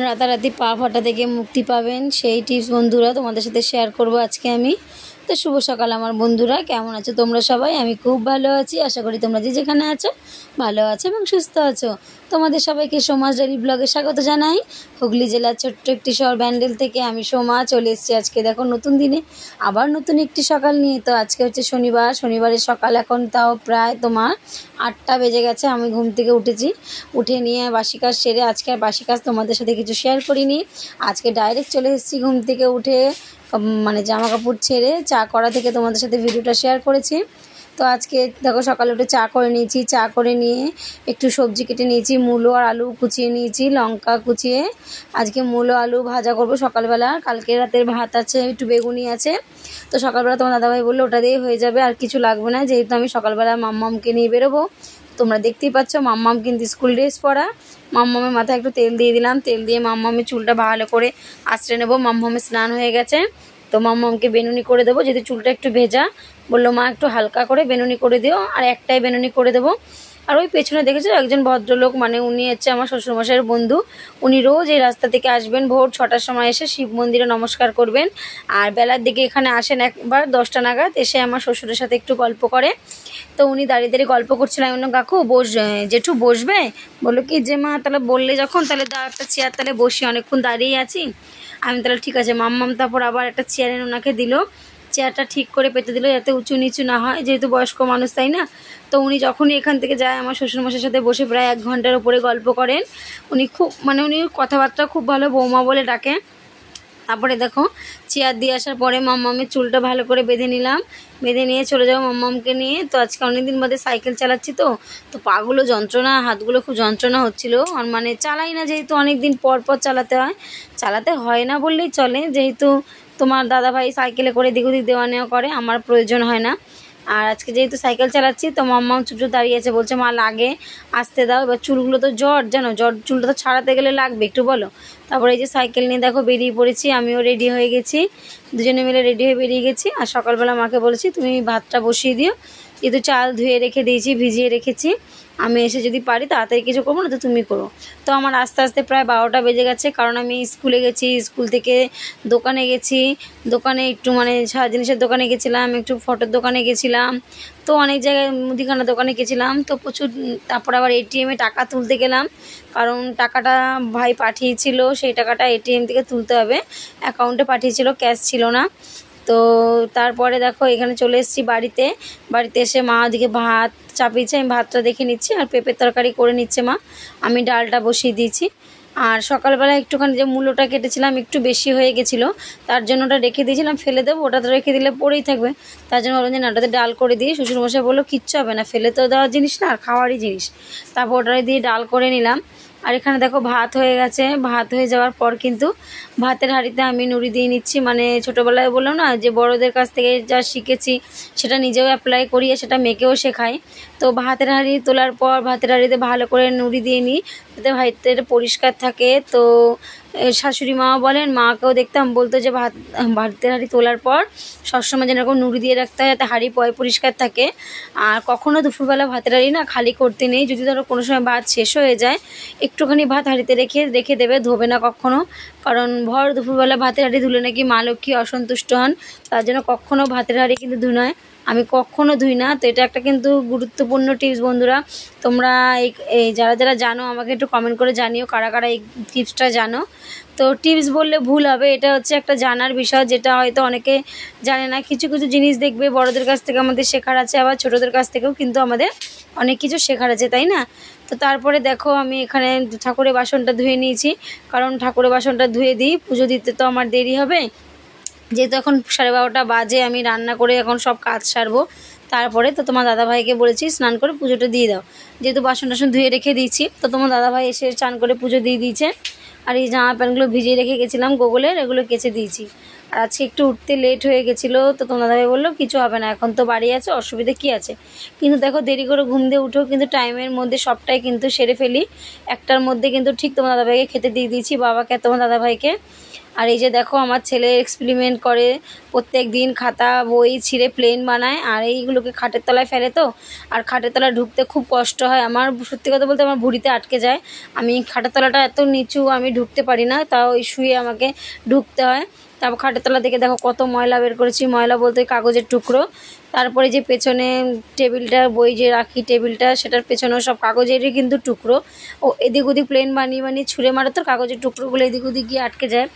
রাতারাতি পা ফাটা থেকে মুক্তি পাবেন সেই টিপস বন্ধুরা তোমাদের সাথে শেয়ার করব আজকে আমি। তো শুভ সকাল আমার বন্ধুরা, কেমন আছো তোমরা সবাই? আমি খুব ভালো আছি, আশা করি তোমরা যে যেখানে আছো ভালো আছো এবং সুস্থ আছো। তোমাদের সবাইকে সোমাস ডেইলি ব্লগে স্বাগত জানাই। হুগলি জেলার ছোট্ট একটি শহর ব্যান্ডেল থেকে আমি সোমা চলে এসেছি আজকে দেখো নতুন দিনে আবার নতুন একটি সকাল নিয়ে। তো আজকে হচ্ছে শনিবারের সকাল, এখন তাও প্রায় তোমার 8টা বেজে গেছে। আমি ঘুম থেকে উঠে নিয়ে বাসি কাজ সেরে, আজকে আর বাসি কাজ তোমাদের সাথে কিছু শেয়ার করিনি। আজকে ডাইরেক্ট চলে এসেছি ঘুম থেকে উঠে, মানে জামা কাপড় ছেড়ে চা করা থেকে তোমাদের সাথে ভিডিওটা শেয়ার করেছি। তো আজকে দেখো সকালে উঠে চা করে নিয়েছি, চা করে নিয়ে একটু সবজি কেটে নিয়েছি, মূলো আর আলু কুচিয়ে নিয়েছি, লঙ্কা কুচিয়ে আজকে মূলো আলু ভাজা করব সকালবেলা। কালকে রাতের ভাত আছে, একটু বেগুনি আছে। তো সকালবেলা তোমার দাদাভাই বললো ওটা দিয়ে হয়ে যাবে, আর কিছু লাগবে না, যেহেতু আমি সকালবেলা মাম্মামকে নিয়ে বেরোবো। তোমরা দেখতেই পাচ্ছ মাম্মাম কিন্তু স্কুল ড্রেস পরা। মাম্মামের মাথায় একটু তেল দিয়ে দিলাম, তেল দিয়ে মাম্মামের চুলটা ভালো করে আঁচড়ে নেবো। মাম্মামের স্নান হয়ে গেছে, তো মাম্মামকে বেনুনি করে দেবো, যদি চুলটা একটু ভেজা। বললো মা একটু হালকা করে বেনুনি করে দিও, আর একটাই বেনুনি করে দেবো। আর ওই পেছনে দেখেছো একজন ভদ্রলোক, মানে উনি হচ্ছে আমার শ্বশুরমশাইয়ের বন্ধু। উনি রোজ এই রাস্তা থেকে আসবেন, ভোর 6টার সময় এসে শিব মন্দিরে নমস্কার করবেন, আর বেলার দিকে এখানে আসেন একবার 10টা নাগাদ, এসে আমার শ্বশুরের সাথে একটু গল্প করে। তো উনি দাঁড়িয়ে দাঁড়িয়ে গল্প করছিলেন। আমি বললাম কাকু জেঠু বসবে? বললো কি যে মা তাহলে বললে যখন তাহলে দাও একটা চেয়ার, তাহলে বসি, অনেকক্ষণ দাঁড়িয়ে আছি। আমি তাহলে ঠিক আছে। মাম্মাম তারপর আবার একটা চেয়ার এনে ওনাকে দিল, চেয়ারটা ঠিক করে পেতে দিল যাতে উঁচু নিচু না হয়, যেহেতু বয়স্ক মানুষ তাই না। তো উনি যখনই এখান থেকে যায় আমার শ্বশুরমশাইয়ের সাথে বসে প্রায় 1 ঘন্টার উপরে গল্প করেন। উনি উনি কথাবার্তা খুব ভালো, বৌমা বলে ডাকে। তারপরে দেখো চেয়ার দিয়ে আসার পরে মাম্মামের চুলটা ভালো করে বেঁধে নিলাম, বেঁধে নিয়ে চলে যাবো মাম্মামকে নিয়ে। তো আজকে অনেকদিন বাদে সাইকেল চালাচ্ছি, তো পাগুলো যন্ত্রণা, হাতগুলো খুব যন্ত্রণা হচ্ছিলো। আর মানে চালাই না, যেহেতু অনেকদিন পর চালাতে হয় না বললেই চলে, যেহেতু তোমার দাদাভাই সাইকেলে করে দিক ওদিক দেওয়া নেওয়া করে, আমার প্রয়োজন হয় না। আর আজকে যেহেতু সাইকেল চালাচ্ছি, তো মাম্মাম চুপচু দাঁড়িয়ে আছে, বলছে মা লাগে আসতে দাও। এবার চুলগুলো তো চুলটা তো ছাড়াতে গেলে লাগবে, একটু বলো। তারপরে এই যে সাইকেল নিয়ে দেখো বেরিয়ে পড়েছি, আমিও রেডি হয়ে গেছি, দুজনে মিলে রেডি হয়ে বেরিয়ে গেছি। আর সকালবেলা মাকে বলেছি তুমি ভাতটা বসিয়ে দিও, যেহেতু চাল ধুয়ে রেখে দিয়েছি, ভিজিয়ে রেখেছি। আমি এসে যদি পারি তাড়াতাড়ি কিছু করবো না, তো তুমি করো। তো আমার আস্তে আস্তে প্রায় 12টা বেজে গেছে, কারণ আমি স্কুলে গেছি, স্কুল থেকে দোকানে গেছি, দোকানে একটু মানে সারা জিনিসের দোকানে গেছিলাম, একটু ফটোর দোকানে গেছিলাম, তো অনেক জায়গায় মুদিখানা দোকানে গেছিলাম, তো প্রচুর। তারপর আবার এটিএমে টাকা তুলতে গেলাম, কারণ টাকাটা ভাই পাঠিয়েছিল, সেই টাকাটা এটিএম থেকে তুলতে হবে, অ্যাকাউন্টে পাঠিয়েছিল, ক্যাশ ছিল না। তো তারপরে দেখো এখানে চলে এসেছি বাড়িতে এসে মা ওদিকে ভাত চাপিয়েছে, আমি ভাতটা দেখে নিচ্ছি, আর পেঁপের তরকারি করে নিচ্ছে মা, আমি ডালটা বসিয়ে দিয়েছি। আর সকালবেলা একটুখানি যে মূলোটা কেটেছিলাম একটু বেশি হয়ে গেছিলো, তার জন্য ওটা রেখে দিয়েছিলাম, ফেলে দেবো, ওটা তো রেখে দিলে পড়েই থাকবে। তার জন্য বললাম যে না, ওটাতে ডাল করে দিই। শ্বশুরমশাই বললো কিচ্ছু হবে না, ফেলে তো দেওয়ার জিনিস না, আর খাওয়ারই জিনিস। তারপর ওটাই দিয়ে ডাল করে নিলাম। আর এখানে দেখো ভাত হয়ে গেছে, ভাত হয়ে যাওয়ার পর কিন্তু ভাতের হাঁড়িতে আমি নুড়ি দিয়ে নিচ্ছি। মানে ছোটোবেলায় বললাম না যে বড়োদের কাছ থেকে যা শিখেছি সেটা নিজেও অ্যাপ্লাই করি, আর সেটা মেয়েকেও শেখাই। তো ভাতের হাঁড়ি তোলার পর ভাতের হাঁড়িতে ভালো করে নুড়ি দিয়ে নিই, যাতে ভাতের পরিষ্কার থাকে। তো শাশুড়ি মা বলেন, মাকেও দেখতাম বলতো যে ভাতের হাঁড়ি তোলার পর সবসময় যেন এরকম নুড়ি দিয়ে রাখতে হয়, যাতে হাঁড়ি পরিষ্কার থাকে। আর কখনও দুপুরবেলা ভাতের হাঁড়ি না খালি করতে নেই, যদি ধরো কোনো সময় ভাত শেষ হয়ে যায় একটুখানি ভাত হাঁড়িতে রেখে দেবে, ধোবে না কখনও, কারণ ভর দুপুরবেলা ভাতের হাঁড়ি ধুলে নাকি মা লক্ষ্মী অসন্তুষ্ট হন, তার জন্য কখনও ভাতের হাঁড়ি কিন্তু ধুই, আমি কখনও ধুই না। তো এটা একটা কিন্তু গুরুত্বপূর্ণ টিপস বন্ধুরা, তোমরা এই যারা জানো আমাকে একটু কমেন্ট করে জানিও কারা কারা এই টিপসটা জানো। তো টিপস বললে ভুল হবে, এটা হচ্ছে একটা জানার বিষয়, যেটা হয়তো অনেকে জানে না। কিছু কিছু জিনিস দেখবে বড়দের কাছ থেকে আমাদের শেখার আছে, আবার ছোটোদের কাছ থেকেও কিন্তু আমাদের অনেক কিছু শেখার আছে, তাই না? তো তারপরে দেখো আমি এখানে ঠাকুরের বাসনটা ধুয়ে নিয়েছি, কারণ ঠাকুরের বাসনটা ধুয়ে দিই, পুজো দিতে তো আমার দেরি হবে, যেহেতু এখন 12:30 বাজে, আমি রান্না করে এখন সব কাজ সারবো। তারপরে তো তোমার দাদাভাইকে বলেছি স্নান করে পুজোটা দিয়ে দাও, যেহেতু বাসন টাসন ধুয়ে রেখে দিয়েছি। তো তোমার দাদাভাই এসে স্নান করে পুজো দিয়ে দিয়েছে। আর এই জামা প্যান্টগুলো ভিজিয়ে রেখে গেছিলাম গোগলের, এগুলো কেচে দিয়েছি। আর আজকে একটু উঠতে লেট হয়ে গেছিলো, তো তোমার দাদাভাই বললো কিছু হবে না, এখন তো বাড়ি আছে, অসুবিধা কী আছে। কিন্তু দেখো দেরি করে ঘুম দিয়ে উঠেও কিন্তু টাইমের মধ্যে সবটাই কিন্তু সেরে ফেলি। একটার মধ্যে কিন্তু ঠিক তোমার দাদাভাইকে খেতে দিয়ে দিয়েছি, বাবাকে আর তোমার দাদাভাইকে। আর এই যে দেখো আমার ছেলে এক্সপেরিমেন্ট করে, প্রত্যেক দিন খাতা বই ছিঁড়ে প্লেন বানায়, আর এইগুলোকে খাটের তলায় ফেলে। তো আর খাটের তলায় ঢুকতে খুব কষ্ট হয় আমার, সত্যি কথা বলতে আমার ভুঁড়িতে আটকে যায়। আমি খাটের তলাটা এত নিচু, আমি ঢুকতে পারি না, তাও ওই শুয়ে আমাকে ঢুকতে হয়। তারপর খাটের তলা দেখে দেখো কত ময়লা বের করেছি, ময়লা বলতে কাগজের টুকরো। তারপরে যে পেছনে টেবিলটা, বই যে রাখি টেবিলটা, সেটার পেছনেও সব কাগজেরই কিন্তু টুকরো। ও এদিক ওদিক প্লেন বানিয়ে বানিয়ে ছুঁড়ে মারে, তো কাগজের টুকরোগুলো এদিক ওদিক গিয়ে আটকে যায়।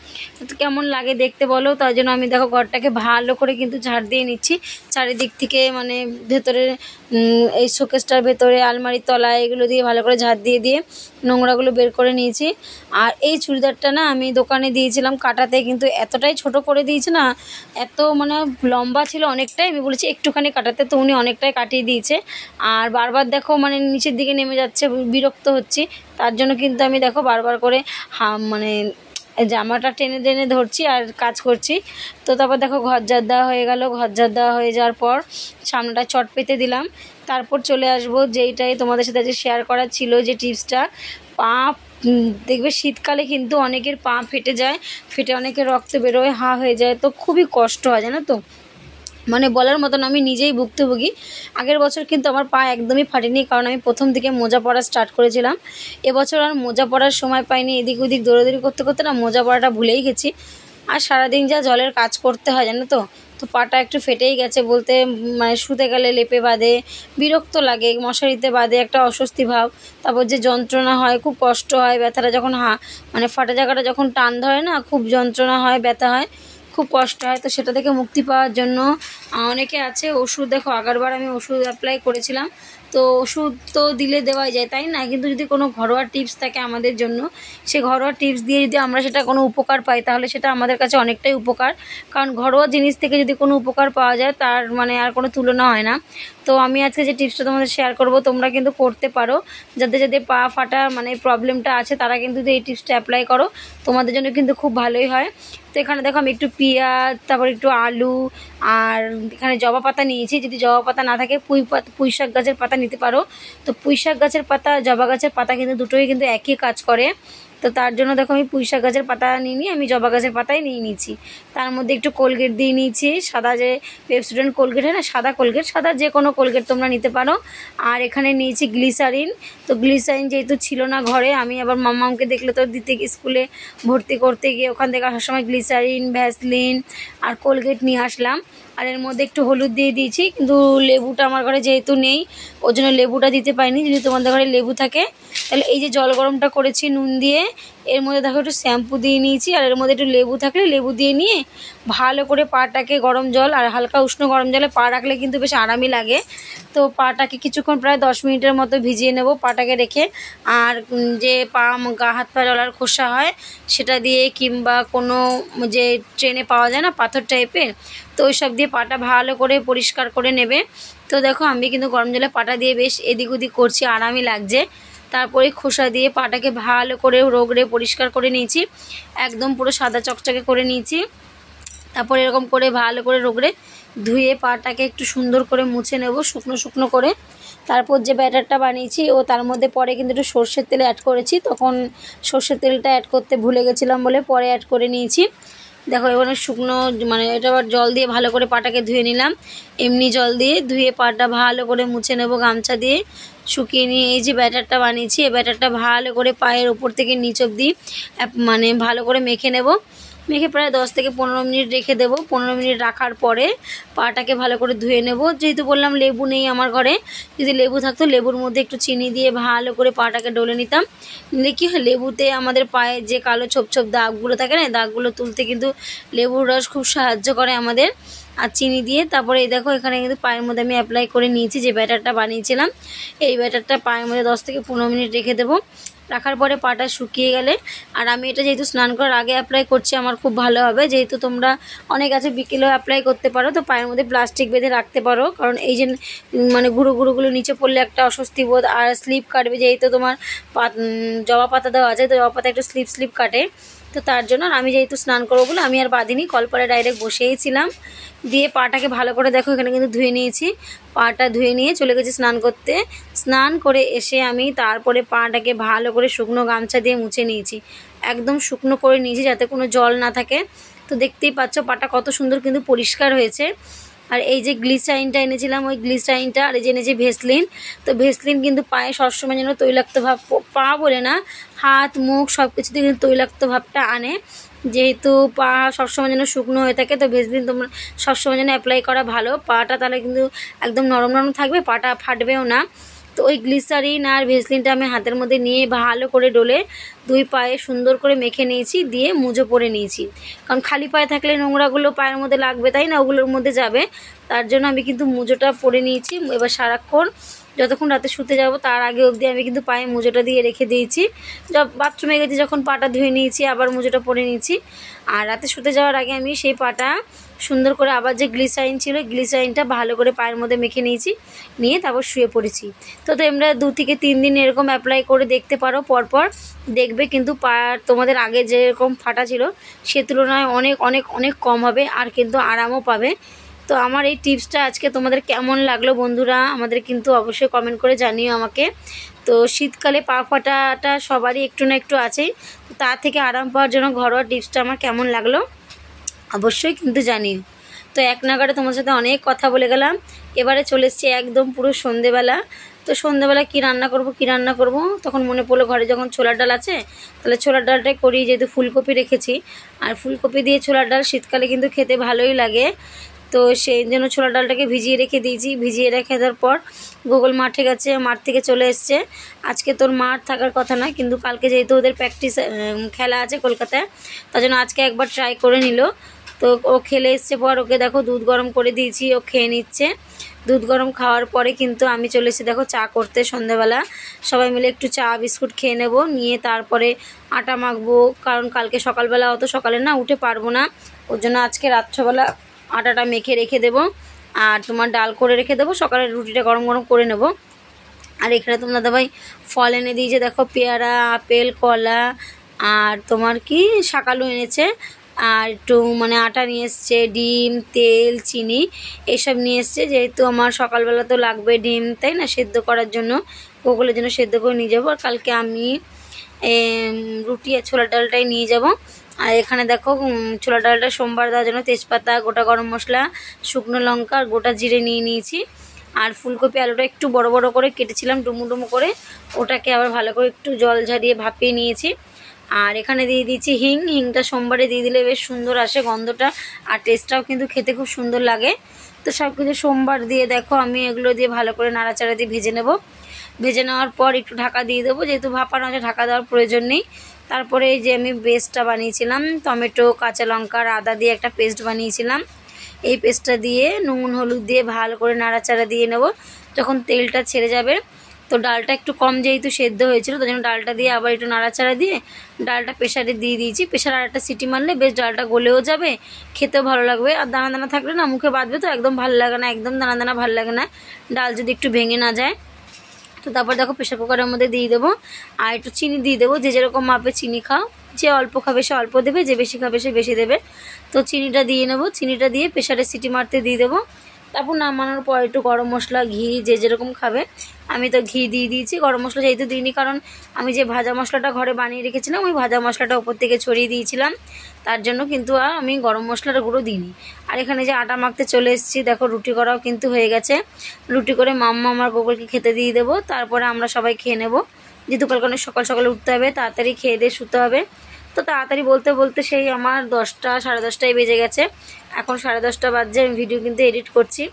তো কেমন লাগে দেখতে বলো, তার জন্য আমি দেখো ঘরটাকে ভালো করে কিন্তু ঝাড় দিয়ে নিচ্ছি চারিদিক থেকে, মানে ভেতরে এই শোকেসটার ভেতরে, আলমারির তলায়, এগুলো দিয়ে ভালো করে ঝাড় দিয়ে দিয়ে নোংরাগুলো বের করে নিয়েছি। আর এই চুড়িদারটা না আমি দোকানে দিয়েছিলাম কাটাতে, কিন্তু এতটাই ছোট করে দিয়েছে না, এত মানে লম্বা ছিল অনেকটাই, আমি বলেছি একটুখানি কাটাতে, তো উনি অনেকটাই কাটিয়ে দিয়েছে। আর বারবার দেখো মানে নিচের দিকে নেমে যাচ্ছে, বিরক্ত হচ্ছি, তার জন্য কিন্তু আমি দেখো বারবার করে মানে জামাটা টেনে টেনে ধরছি আর কাজ করছি। তো তারপর দেখো ঘর ঝাড় দেওয়া হয়ে গেল, ঘর ঝাড় দেওয়া হয়ে যাওয়ার পর সামনেটা চট পেতে দিলাম। তারপর চলে আসবো যেইটাই তোমাদের সাথে যে শেয়ার করা ছিল, যে টিপসটা। পা দেখবে শীতকালে কিন্তু অনেকের পা ফেটে যায়, ফেটে অনেকের রক্ত বেরোয়, হয়ে যায়, তো খুবই কষ্ট হয়, জানো তো, মানে বলার মতন, আমি নিজেই ভুক্তভোগী। আগের বছর কিন্তু আমার পা একদমই ফাটেনি, কারণ আমি প্রথম থেকে মোজা পরা স্টার্ট করেছিলাম। এবছর আর মোজা পরার সময় পাইনি, এদিক ওদিক দৌড়াদৌড়ি করতে করতে না মোজা পরাটা ভুলেই গেছি। আর সারাদিন যা জলের কাজ করতে হয় জানো তো, তো পাটা একটু ফেটেই গেছে বলতে, মানে শুতে গেলে লেপে বাঁধে, বিরক্ত লাগে, মশারিতে বাঁধে, একটা অস্বস্তি ভাব, তারপর যে যন্ত্রণা হয়, খুব কষ্ট হয়, ব্যথাটা যখন মানে ফাটা জায়গাটা যখন টান ধরে না, খুব যন্ত্রণা হয়, ব্যথা হয়, খুব কষ্ট হয়। তো সেটা থেকে মুক্তি পাওয়ার জন্য অনেকে আছে ওষুধ, দেখো আগেরবার আমি ওষুধ অ্যাপ্লাই করেছিলাম, তো ওষুধ তো দিলে দেওয়াই যায় তাই না, কিন্তু যদি কোনো ঘরোয়া টিপস থাকে আমাদের জন্য, সে ঘরোয়া টিপস দিয়ে যদি আমরা সেটা কোনো উপকার পাই, তাহলে সেটা আমাদের কাছে অনেকটাই উপকার। কারণ ঘরোয়া জিনিস থেকে যদি কোনো উপকার পাওয়া যায়, তার মানে আর কোনো তুলনা হয় না। তো আমি আজকে যে টিপসটা তোমাদের শেয়ার করব, তোমরা কিন্তু করতে পারো, যাদের যাদের পা ফাটা মানে প্রবলেমটা আছে, তারা কিন্তু এই টিপসটা অ্যাপ্লাই করো, তোমাদের জন্য কিন্তু খুব ভালোই হয়। তো এখানে দেখো আমি একটু পেঁয়াজ, তারপর একটু আলু, আর এখানে জবা পাতা নিয়েছি, যদি জবা পাতা না থাকে পুঁই শাক গাছের পাতা নিতে পারো। তো পুঁই শাক গাছের পাতা, জবা গাছের পাতা কিন্তু দুটোই কিন্তু একই কাজ করে। তো তার জন্য দেখো আমি পুঁই শাক গাছের পাতা নিয়ে আমি জবা গাছের পাতাই নিয়ে নিয়েছি। তার মধ্যে একটু কোলগেট দিয়ে নিয়েছি, সাদা যে পেপসোডেন্ট কোলগেট হয় না, সাদা কোলগেট, সাদা যে কোনো কোলগেট তোমরা নিতে পারো। আর এখানে নিয়েছি গ্লিসারিন। তো গ্লিসারিন যেহেতু ছিল না ঘরে, আমি আবার মাম্মাকে দেখলে তো দিতে স্কুলে ভর্তি করতে গিয়ে ওখান থেকে আসার সময় গ্লিসারিন, ভ্যাসলিন আর কোলগেট নিয়ে আসলাম। আর এর মধ্যে একটু হলুদ দিয়ে দিয়েছি, কিন্তু লেবুটা আমার ঘরে যেহেতু নেই, ওই জন্য লেবুটা দিতে পারিনি। যদি তোমাদের ঘরে লেবু থাকে, তাহলে এই যে জল গরমটা করেছি নুন দিয়ে, এর মধ্যে দেখো একটু শ্যাম্পু দিয়ে নিয়েছি, আর এর মধ্যে একটু লেবু থাকলে লেবু দিয়ে নিয়ে ভালো করে পাটাকে গরম জল আর হালকা উষ্ণ গরম জলে পা রাখলে কিন্তু বেশ আরামই লাগে। তো পাটাকে কিছুক্ষণ প্রায় 10 মিনিটের মতো ভিজিয়ে নেব পাটাকে রেখে। আর যে গা হাত পা জলার খোসা হয় সেটা দিয়ে, কিংবা কোনো যে ট্রেনে পাওয়া যায় না পাথর টাইপের, তো ওই সব দিয়ে পাটা ভালো করে পরিষ্কার করে নেবে। তো দেখো আমি কিন্তু গরম জলে পাটা দিয়ে বেশ এদিক ওদিক করছি, আরামই লাগছে। তারপরে খোসা দিয়ে পাটাকে ভালো করে রগড়ে পরিষ্কার করে নিয়েছি, একদম পুরো সাদা চকচকে করে নিয়েছি। তারপরে এরকম করে ভালো করে রগড়ে ধুয়ে পাটাকে একটু সুন্দর করে মুছে নেব, শুকনো শুকনো করে। তারপর যে ব্যাটারটা বানিয়েছি, ও তার মধ্যে পরে কিন্তু একটু সর্ষের তেল অ্যাড করেছি, তখন সর্ষের তেলটা অ্যাড করতে ভুলে গেছিলাম বলে পরে অ্যাড করে নিয়েছি। দেখো এবারে শুকনো মানে এটা আবার জল দিয়ে ভালো করে পাটাকে ধুয়ে নিলাম, এমনি জল দিয়ে ধুয়ে পাটা ভালো করে মুছে নেব গামছা দিয়ে, শুকিয়ে নিয়ে এই যে ব্যাটারটা বানিয়েছি, এই ব্যাটারটা ভালো করে পায়ের ওপর থেকে নিচ অবধি মানে ভালো করে মেখে নেব। মেখে প্রায় 10 থেকে 15 মিনিট রেখে দেবো। 15 মিনিট রাখার পরে পাটাকে ভালো করে ধুয়ে নেব। যেহেতু বললাম লেবু নেই আমার ঘরে, যদি লেবু থাকতো লেবুর মধ্যে একটু চিনি দিয়ে ভালো করে পাটাকে ডলে নিতাম। নিলে কী হয়, লেবুতে আমাদের পায়ে যে কালো ছোপ ছোপ দাগগুলো থাকে না, দাগগুলো তুলতে কিন্তু লেবুর রস খুব সাহায্য করে আমাদের। আর চিনি দিয়ে তারপরে এই দেখো এখানে কিন্তু পায়ের মধ্যে আমি অ্যাপ্লাই করে নিয়েছি যে ব্যাটারটা বানিয়েছিলাম, এই ব্যাটারটা পায়ের মধ্যে 10 থেকে 15 মিনিট রেখে দেবো। রাখার পরে পাটা শুকিয়ে গেলে, আর আমি এটা যেহেতু স্নান করার আগে অ্যাপ্লাই করছি, আমার খুব ভালো হবে। যেহেতু তোমরা অনেক আছে বিকেলেও অ্যাপ্লাই করতে পারো, তো পায়ের মধ্যে প্লাস্টিক বেঁধে রাখতে পারো, কারণ এই যে মানে গুঁড়ো গুঁড়োগুলো নিচে পড়লে একটা অস্বস্তি বোধ, আর স্লিপ কাটবে। যেহেতু তোমার জবা পাতা দেওয়া আছে, তো জবা পাতা একটু স্লিপ কাটে, তো তার জন্য আমি যেহেতু স্নান করবো বলে আমি আর বাঁধিনি, কলপারে ডাইরেক্ট বসেইছিলাম। দিয়ে পাটাকে ভালো করে দেখো এখানে কিন্তু ধুয়ে নিয়েছি, পাটা ধুয়ে নিয়ে চলে গেছি স্নান করতে। স্নান করে এসে আমি তারপরে পাটাকে ভালো করে শুকনো গামছা দিয়ে মুছে নিয়েছি, একদম শুকনো করে নিয়েছি যাতে কোনো জল না থাকে। তো দেখতেই পাচ্ছ পাটা কত সুন্দর কিন্তু পরিষ্কার হয়েছে। আর এই যে গ্লিসারিনটা এনেছিলাম, ওই গ্লিসারিনটা, আর এই যে এনেছি ভেসলিন। তো ভেসলিন কিন্তু পায়ে সবসময় যেন তৈলাক্ত ভাব, পা বলে না হাত মুখ সব কিছুতে কিন্তু তৈলাক্ত ভাবটা আনে, যেহেতু পা সবসময় যেন শুকনো হয়ে থাকে। তো ভেসলিন তোমরা সবসময় যেন অ্যাপ্লাই করা ভালো, পাটা তাহলে কিন্তু একদম নরম নরম থাকবে, পাটা ফাটবেও না। তো ওই গ্লিসারিন আর ভেসলিনটা আমি হাতের মধ্যে নিয়ে ভালো করে ডলে দুই পায়ে সুন্দর করে মেখে নিয়েছি, দিয়ে মুজো পরে নিয়েছি। কারণ খালি পায়ে থাকলে নোংরাগুলো পায়ের মধ্যে লাগবে, তাই না, ওগুলোর মধ্যে যাবে। তার জন্য আমি কিন্তু মুজোটা পরে নিয়েছি। এবার সারাক্ষণ যতক্ষণ রাতে শুতে যাব তার আগে অবধি আমি কিন্তু পায়ে মুজোটা দিয়ে রেখে দিয়েছি। বাথরুমে গেছি যখন পাটা ধুয়ে নিয়েছি, আবার মুজোটা পরে নিয়েছি। আর রাতে শুতে যাওয়ার আগে আমি সেই পাটা সুন্দর করে আবার যে গ্লিসারিন ছিল, গ্লিসারিনটা ভালো করে পায়ের মধ্যে মেখে নিয়েছি, নিয়ে তারপর শুয়ে পড়েছি। তো তোমরা 2 থেকে 3 দিন এরকম অ্যাপ্লাই করে দেখতে পারো পরপর, দেখবে কিন্তু পা তোমাদের আগে যেরকম ফাটা ছিল সে তুলনায় অনেক অনেক অনেক কম হবে, আর কিন্তু আরামও পাবে। তো আমার এই টিপসটা আজকে তোমাদের কেমন লাগলো বন্ধুরা আমাদের কিন্তু অবশ্যই কমেন্ট করে জানিও আমাকে। তো শীতকালে পা ফাটাটা সবারই একটু না একটু আছেই, তো তার থেকে আরাম পাওয়ার জন্য ঘরোয়া টিপসটা আমার কেমন লাগলো অবশ্যই কিন্তু জানিও। তো এক নাগাড়ে তোমার সাথে অনেক কথা বলে গেলাম, এবারে চলে এসছি একদম পুরো সন্ধেবেলা। তো সন্ধেবেলা কী রান্না করব তখন মনে পড়লো ঘরে যখন ছোলার ডাল আছে তাহলে ছোলার ডালটাই করি, যেহেতু ফুলকপি রেখেছি। আর ফুলকপি দিয়ে ছোলার ডাল শীতকালে কিন্তু খেতে ভালোই লাগে। তো সেই জন্য ছোলার ডালটাকে ভিজিয়ে রেখে দিয়েছি। ভিজিয়ে রেখে দেওয়ার পর গুগল মাঠে গেছে, মাঠ থেকে চলে এসছে। আজকে তোর মাঠ থাকার কথা না, কিন্তু কালকে যেহেতু ওদের প্র্যাকটিস খেলা আছে কলকাতায়, তার জন্য আজকে একবার ট্রাই করে নিল। তো ও খেলে এসছে পর ওকে দেখো দুধ গরম করে দিয়েছি, ও খেয়ে নিচ্ছে। দুধ গরম খাওয়ার পরে কিন্তু আমি চলে এসেছি দেখো চা করতে। সন্ধ্যাবেলা সবাই মিলে একটু চা বিস্কুট খেয়ে নেব, নিয়ে তারপরে আটা মাখবো, কারণ কালকে সকালবেলা অত সকালে না উঠে পারবো না, ওর জন্য আজকে রাত্রবেলা আটাটা মেখে রেখে দেবো। আর তোমার ডাল করে রেখে দেবো, সকালে রুটিটা গরম গরম করে নেব। আর এখানে তোমার দাদাভাই ফল এনে দিয়েছে দেখো, পেয়ারা, আপেল, কলা, আর তোমার কি শাকালু এনেছে, আর একটু মানে আটা নিয়ে এসছে, ডিম, তেল, চিনি এসব নিয়ে এসছে। যেহেতু আমার সকালবেলা তো লাগবে ডিম, তাই না, সেদ্ধ করার জন্য, গোগলের জন্য সেদ্ধ করে নিয়ে যাবো। আর কালকে আমি রুটি আর ছোলার ডালটাই নিয়ে যাব। আর এখানে দেখো ছোলার ডালটা সোমবার দেওয়ার জন্য তেজপাতা, গোটা গরম মশলা, শুকনো লঙ্কা আর গোটা জিরে নিয়ে নিয়েছি। আর ফুলকপি আলুটা একটু বড় বড় করে কেটেছিলাম ডুমো ডুমো করে, ওটাকে আবার ভালো করে একটু জল ঝারিয়ে ভাপিয়ে নিয়েছি। আর এখানে দিয়ে দিয়েছি হিংটা সোমবারে দিয়ে দিলে বেশ সুন্দর আসে গন্ধটা, আর টেস্টটাও কিন্তু খেতে খুব সুন্দর লাগে। তো সব কিছু সোমবার দিয়ে দেখো আমি এগুলো দিয়ে ভালো করে নাড়াচাড়া দিয়ে ভেজে নেব। ভেজে নেওয়ার পর একটু ঢাকা দিয়ে দেবো, যেহেতু ভাপানো আছে ঢাকা দেওয়ার প্রয়োজন নেই। তারপরে এই যে আমি পেস্টটা বানিয়েছিলাম, টমেটো, কাঁচা লঙ্কা আর আদা দিয়ে একটা পেস্ট বানিয়েছিলাম, এই পেস্টটা দিয়ে নুন হলুদ দিয়ে ভালো করে নাড়াচাড়া দিয়ে নেব। যখন তেলটা ছেড়ে যাবে, তো ডালটা একটু কম যেহেতু সেদ্ধ হয়েছিল, তার জন্য ডালটা দিয়ে আবার একটু নাড়াচাড়া দিয়ে ডালটা প্রেশারে দিয়ে দিয়েছি। প্রেশারে আর একটা সিটি মারলে বেশ ডালটা গলেও যাবে, খেতেও ভালো লাগবে। আর দানা দানা থাকলে না মুখে বাঁধবে, তো একদম ভালো লাগে না, একদম দানা দানা ভালো লাগে না ডাল যদি একটু ভেঙে না যায়। তো তারপর দেখো প্রেশার কুকারের মধ্যে দিয়ে দেবো, আর একটু চিনি দিয়ে দেবো, যে যেরকম মাপে চিনি খাও, যে অল্প খাবে সে অল্প দেবে, যে বেশি খাবে সে বেশি দেবে। তো চিনিটা দিয়ে নেবো, চিনিটা দিয়ে প্রেশারে সিটি মারতে দিয়ে দেবো। তারপর নামানোর পর একটু গরম মশলা, ঘি, যে যেরকম খাবে, আমি তো ঘি দিয়ে দিয়েছি। গরম মশলা যেহেতু দিইনি, কারণ আমি যে ভাজা মশলাটা ঘরে বানিয়ে রেখেছিলাম ওই ভাজা মশলাটা ওপর থেকে ছড়িয়ে দিয়েছিলাম, তার জন্য কিন্তু আর আমি গরম মশলাটা গুঁড়ো দিইনি। আর এখানে যে আটা মাখতে চলে এসেছি দেখো, রুটি করাও কিন্তু হয়ে গেছে। রুটি করে মাম্মা আমার গোগলকে খেতে দিয়ে দেবো, তারপরে আমরা সবাই খেয়ে নেবো। যেহেতু কালকে অনেক সকাল সকালে উঠতে হবে, তাড়াতাড়ি খেয়ে দিয়ে শুতে হবে। তো তাড়াতাড়ি বলতে বলতে সেই আমার 10টা সাড়ে 10টায় বেজে গেছে। এখন 10:30 বাজছে, আমি ভিডিও কিন্তু এডিট করছি।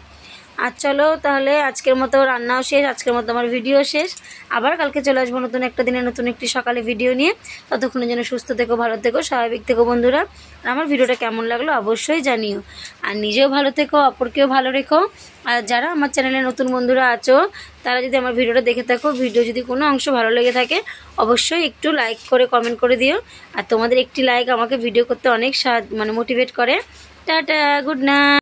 আর চলো তাহলে আজকের মতো রান্নাও শেষ, আজকের মতো আমার ভিডিও শেষ। আবার কালকে চলে আসবো নতুন একটা দিনে নতুন একটি সকালে ভিডিও নিয়ে। ততক্ষণের জন্য সুস্থ থেকো, ভালো থেকো, স্বাভাবিক থেকো বন্ধুরা। আর আমার ভিডিওটা কেমন লাগলো অবশ্যই জানিও। আর নিজেও ভালো থেকো, অপরকেও ভালো রেখো। আর যারা আমার চ্যানেলে নতুন বন্ধুরা আছো, তারা যদি আমার ভিডিওটা দেখে থাকো, ভিডিও যদি কোনো অংশ ভালো লেগে থাকে, অবশ্যই একটু লাইক করে কমেন্ট করে দিও। আর তোমাদের একটি লাইক আমাকে ভিডিও করতে অনেক মোটিভেট করে। Tata, good night.